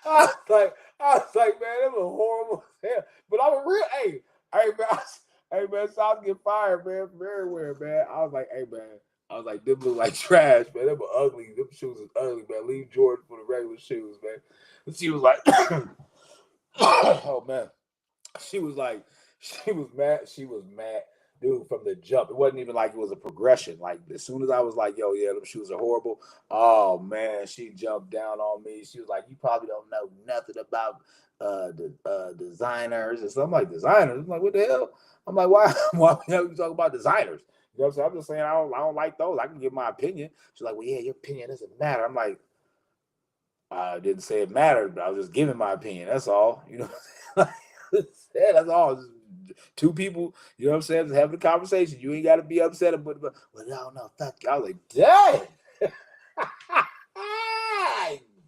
I was like, man, it was horrible. Yeah. But I'm a real, hey man, so I was getting fired, man, from everywhere, man. I was like, hey man, them look like trash, man. Them were ugly. Them shoes is ugly, man. Leave Jordan for the regular shoes, man. And she was like, oh man. She was mad. She was mad, dude, from the jump. It wasn't even like it was a progression. Like as soon as I was like, yo, yeah, them shoes are horrible. Oh man, she jumped down on me. She was like, you probably don't know nothing about the designers. And so I'm like, designers? I'm like, what the hell? I'm like, why the hell you talking about designers? You know what I'm saying? I'm just saying I don't like those. I can give my opinion. She's like, well, yeah, your opinion doesn't matter. I'm like, I didn't say it mattered, but I was just giving my opinion. That's all. You know what I'm saying? Yeah, that's all. Just two people, you know what I'm saying, just having a conversation. You ain't got to be upset about it. Well, no, fuck you. I was like, dang.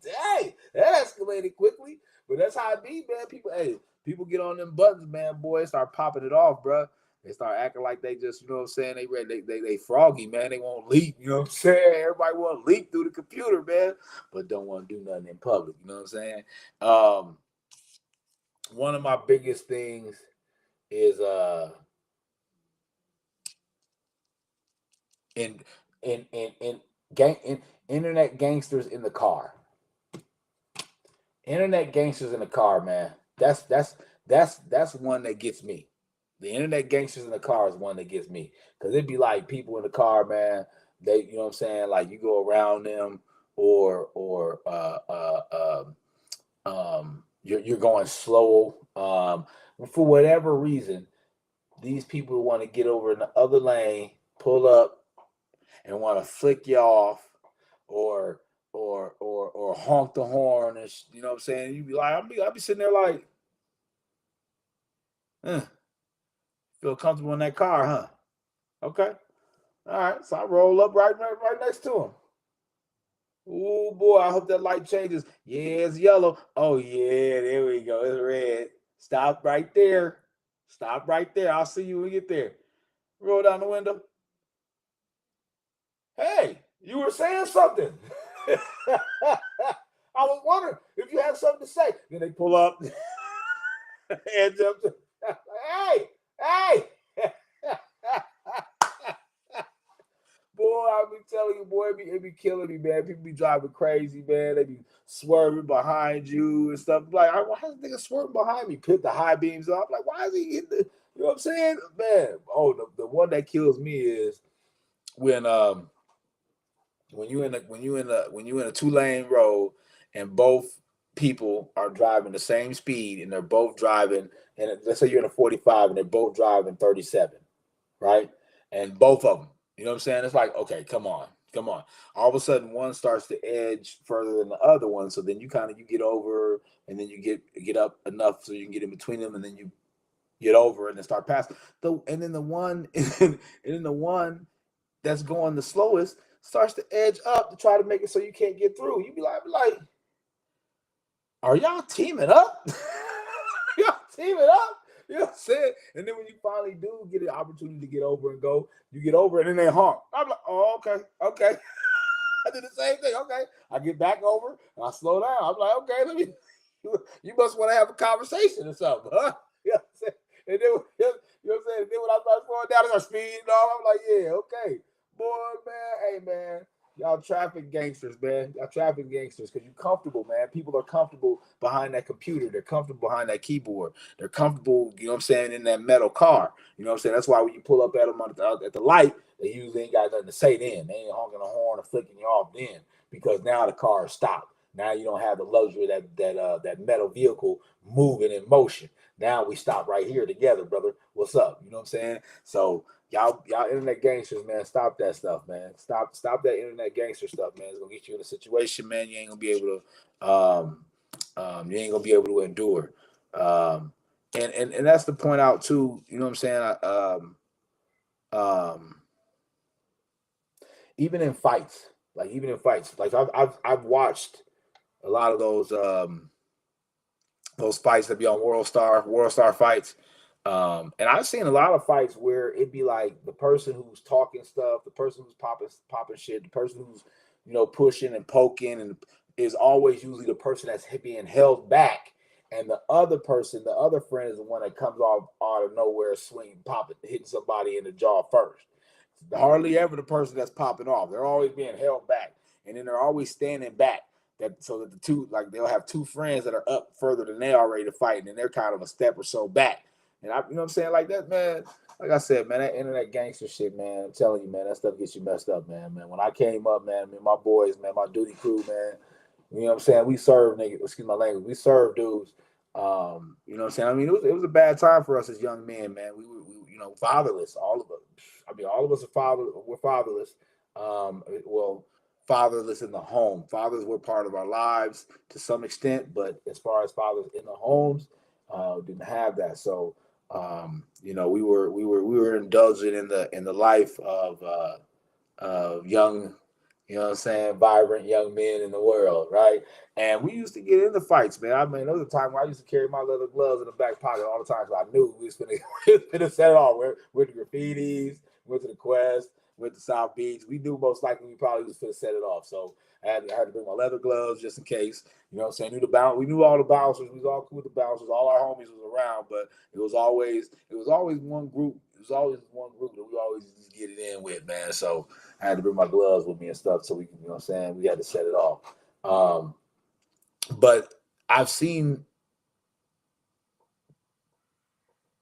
Dang. That escalated quickly. But that's how it be, man. People get on them buttons, man, boy, start popping it off, bro. They start acting like they just, you know what I'm saying, they froggy, man. They won't leak, you know what I'm saying? Everybody want to leak through the computer, man, but don't want to do nothing in public, you know what I'm saying? One of my biggest things is internet gangsters in the car. Internet gangsters in the car, man. That's one that gets me. The internet gangsters in the car is one that gets me. Because it'd be like people in the car, man. They, you know what I'm saying? Like you go around them or you're going slow. For whatever reason, these people want to get over in the other lane, pull up, and want to flick you off, or honk the horn, and you know what I'm saying. You be like, I'll be sitting there like, feel comfortable in that car, huh? Okay, all right. So I roll up right next to him. Oh boy, I hope that light changes. Yeah, it's yellow. Oh yeah, there we go. It's red. Stop right there. Stop right there. I'll see you when we get there. Roll down the window. Hey, you were saying something. I was wondering if you have something to say. Then they pull up. Hands up. Hey. Boy, I be telling you, boy, it be killing me, man. People be driving crazy, man. They be swerving behind you and stuff. Like, why is this nigga swerving behind me? Put the high beams up. Like, why is he hitting the, you know what I'm saying? Man, the one that kills me is when you in a 2-lane road and both people are driving the same speed and they're both driving, and let's say you're in a 45 and they're both driving 37, right? And both of them, you know what I'm saying? It's like, okay, come on. All of a sudden, one starts to edge further than the other one, so then you get over, and then you get up enough so you can get in between them, and then you get over and then start passing. And then the one that's going the slowest starts to edge up to try to make it so you can't get through. You be like, are y'all teaming up? Y'all teaming up? You know what I'm saying? And then when you finally do get an opportunity to get over and go, you get over and then they honk. I'm like, oh, okay. I did the same thing. Okay. I get back over and I slow down. I'm like, okay, you must want to have a conversation or something, huh? You know what I'm saying? And You know what I'm saying? Then when I start slowing down, I start speeding off. I'm like, yeah, okay. Boy, man, hey, man. Y'all traffic gangsters, man. Y'all traffic gangsters because you're comfortable, man. People are comfortable behind that computer. They're comfortable behind that keyboard. They're comfortable, you know what I'm saying, in that metal car. You know what I'm saying? That's why when you pull up at them at the light, they usually ain't got nothing to say then. They ain't honking a horn or flicking you off then because now the car is stopped. Now you don't have the luxury of that metal vehicle moving in motion. Now we stop right here together, brother. What's up? You know what I'm saying? So y'all internet gangsters, man, stop that stuff, man. Stop that internet gangster stuff, man. It's gonna get you in a situation, man. You ain't gonna be able to endure. And that's the point out too. You know what I'm saying? Um, even in fights, like I've watched a lot of those fights that be on World Star fights. And I've seen a lot of fights where it'd be like the person who's talking stuff, the person who's popping shit, the person who's, you know, pushing and poking and is always usually the person that's being held back. And the other person, the other friend is the one that comes off out of nowhere, swinging, popping, hitting somebody in the jaw first. Hardly ever the person that's popping off. They're always being held back. And then they're always standing back that so that the two, like they'll have two friends that are up further than they are ready to fight, and then they're kind of a step or so back. And you know what I'm saying? Like that, man. Like I said, man, that internet gangster shit, man. I'm telling you, man, that stuff gets you messed up, man. When I came up, man, my boys, man, my duty crew, man. You know what I'm saying? We serve niggas, excuse my language. We serve dudes. You know what I'm saying? I mean, it was a bad time for us as young men, man. We you know, fatherless, all of us. I mean, all of us we're fatherless. Well, fatherless in the home. Fathers were part of our lives to some extent, but as far as fathers in the homes, didn't have that. So, you know, we were indulging in the life of young, you know what I'm saying, vibrant young men in the world, right? And we used to get into fights, man. I mean, there was a time where I used to carry my leather gloves in the back pocket all the time, so I knew we was finna set it off. Went to graffitis, went to the Quest, went to South Beach. We knew most likely we probably was finna set it off. So I had to bring my leather gloves just in case. You know what I'm saying? We knew all the bouncers. We was all cool with the bouncers. All our homies was around, but it was always one group. It was always one group that we always just get it in with, man. So I had to bring my gloves with me and stuff so we can, you know what I'm saying? We had to set it off. But I've seen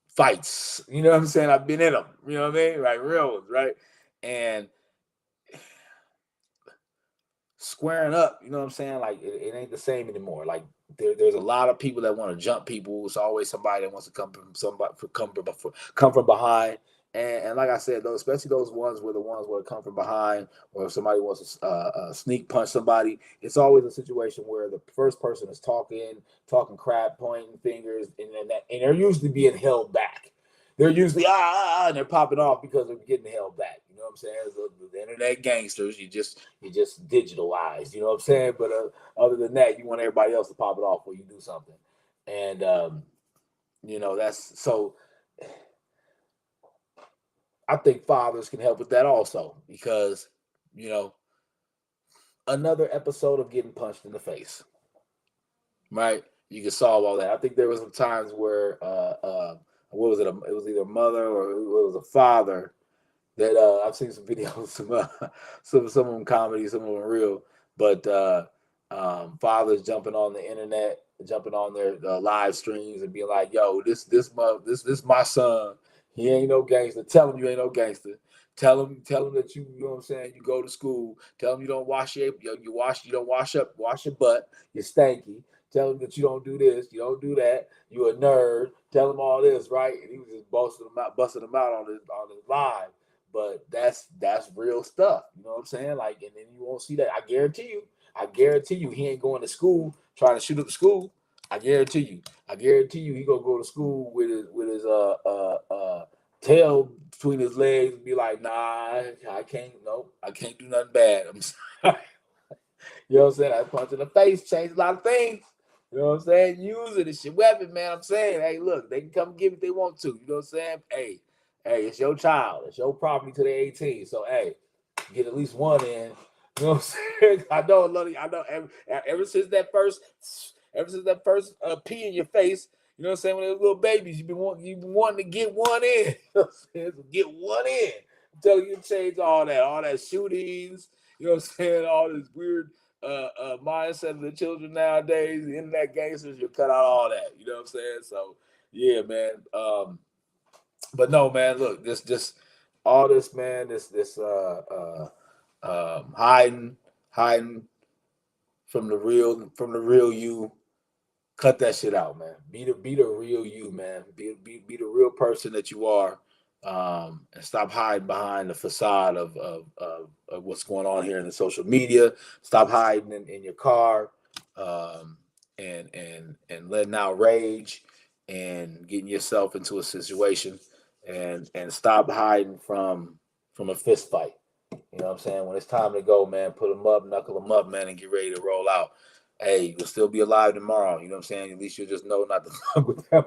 fights, you know what I'm saying? I've been in them, you know what I mean? Like real ones, right? And squaring up, you know what I'm saying? Like it ain't the same anymore. Like there's a lot of people that want to jump people. It's always somebody that wants to come from behind. And like I said, those especially those ones where come from behind, or if somebody wants to sneak punch somebody, it's always a situation where the first person is talking crap, pointing fingers, and they're usually being held back. They're usually and they're popping off because they're getting held back. You know what I'm saying? The internet gangsters, you just digitalized. You know what I'm saying? But other than that, you want everybody else to pop it off when you do something, and you know that's so. I think fathers can help with that also because you know another episode of getting punched in the face, right? You can solve all that. I think there was some times where what was it? It was either a mother or it was a father that I've seen some videos, some of them comedy, some of them real, but fathers jumping on the internet, jumping on their live streams and being like, "Yo, this my son. He ain't no gangster. Tell him you ain't no gangster. Tell him that you know what I'm saying. You go to school. Tell him you don't wash you don't wash your butt. You're stanky. Tell him that you don't do this, you don't do that. You a nerd. Tell him all this, right?" And he was just busting them out on his live. But that's real stuff. You know what I'm saying? Like, and then you won't see that. I guarantee you, he ain't going to school trying to shoot up the school. I guarantee you, he gonna go to school with his tail between his legs and be like, nah, I can't, nope, I can't do nothing bad. I'm sorry. You know what I'm saying? I punch in the face, change a lot of things. You know what I'm saying? Use it. It's your weapon, man. I'm saying, hey, look, they can come give it if they want to. You know what I'm saying? Hey, it's your child. It's your property till they're 18. So, hey, get at least one in. You know what I'm saying? I know. Ever since that first pee in your face, You know what I'm saying? When they were little babies, you've been wanting to get one in. You know what I'm saying? So get one in. I'm telling you, change all that shootings. You know what I'm saying? All this weird mindset of the children nowadays, the internet gangsters. You cut out all that. You know what I'm saying? So yeah, man. But no, man. Look, this all this, man. This hiding from the real you. Cut that shit out, man. Be the real you, man. Be the real person that you are, and stop hiding behind the facade of what's going on here in the social media. Stop hiding in your car, um, and letting out rage and getting yourself into a situation, and stop hiding from a fist fight. You know what I'm saying? When it's time to go, man, put them up, knuckle them up, man, and get ready to roll out. Hey, you'll still be alive tomorrow. You know what I'm saying? At least you'll just know not to fuck with them.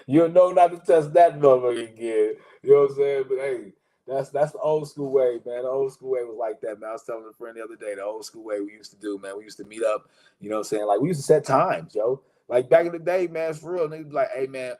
You'll know not to touch that motherfucker again. You know what I'm saying? But hey, that's the old school way, man. The old school way was like that, man. I was telling a friend the other day, the old school way we used to do, man. We used to meet up, you know what I'm saying? Like we used to set times, yo. Like back in the day, man, it's for real. Niggas be like, hey man,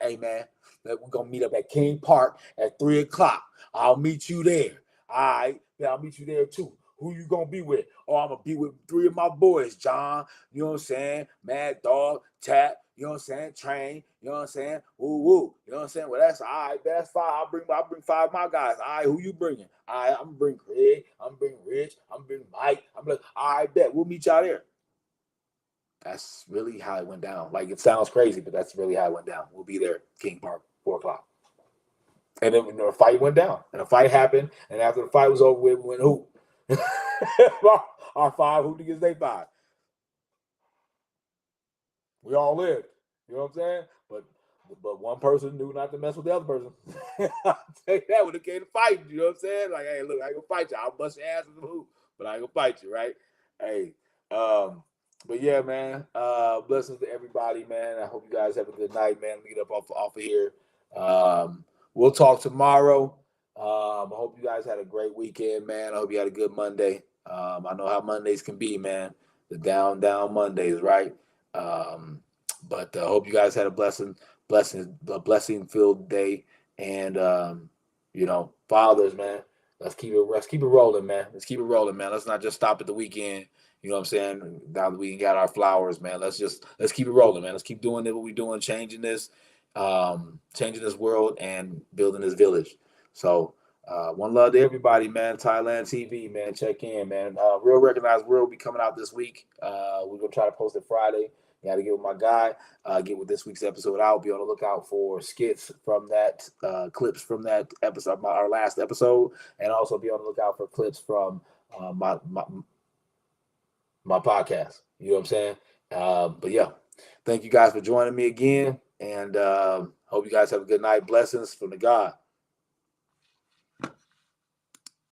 we're gonna meet up at King Park at 3:00. I'll meet you there. All right, yeah, I'll meet you there too. Who you gonna be with? Oh, I'm gonna be with 3 of my boys, John. You know what I'm saying? Mad Dog, Tap. You know what I'm saying? Train. You know what I'm saying? Woo woo. You know what I'm saying? Well, that's all right. That's fine. I'll bring 5 of my guys. All right, who you bringing? All right, I'm gonna bring Craig. I'm gonna bring Rich. I'm gonna bring Mike. I'm like, all right, bet we'll meet y'all there. That's really how it went down. Like it sounds crazy, but that's really how it went down. We'll be there, King Park, 4:00. And then a fight went down, and a fight happened, and after the fight was over with, we went hoop. Our 5 hooped against they 5. We all lived. You know what I'm saying? But one person knew not to mess with the other person. I'll tell you that when it came to fighting. You know what I'm saying? Like, hey, look, I ain't gonna fight you. I'll bust your ass with the hoop, but I ain't gonna fight you, right? Hey, but yeah, man. Blessings to everybody, man. I hope you guys have a good night, man. Let me get up off of here. We'll talk tomorrow. I hope you guys had a great weekend, man. I hope you had a good Monday. I know how Mondays can be, man. The down Mondays, right? But I hope you guys had a blessing filled day. And fathers, man, let's keep it rolling, man. Let's keep it rolling, man. Let's not just stop at the weekend. You know what I'm saying? Now that we got our flowers, man, let's keep it rolling, man. Let's keep doing what we're doing, changing this world and building this village. So one love to everybody, man. Thailand TV, man. Check in, man. Real Recognized World will be coming out this week. We're gonna try to post it Friday. Got to get with my guy, get with this week's episode out. Be on the lookout for skits from that, clips from that episode, our last episode, and also be on the lookout for clips from my podcast. You know what I'm saying? But yeah, thank you guys for joining me again, and hope you guys have a good night. Blessings from the God.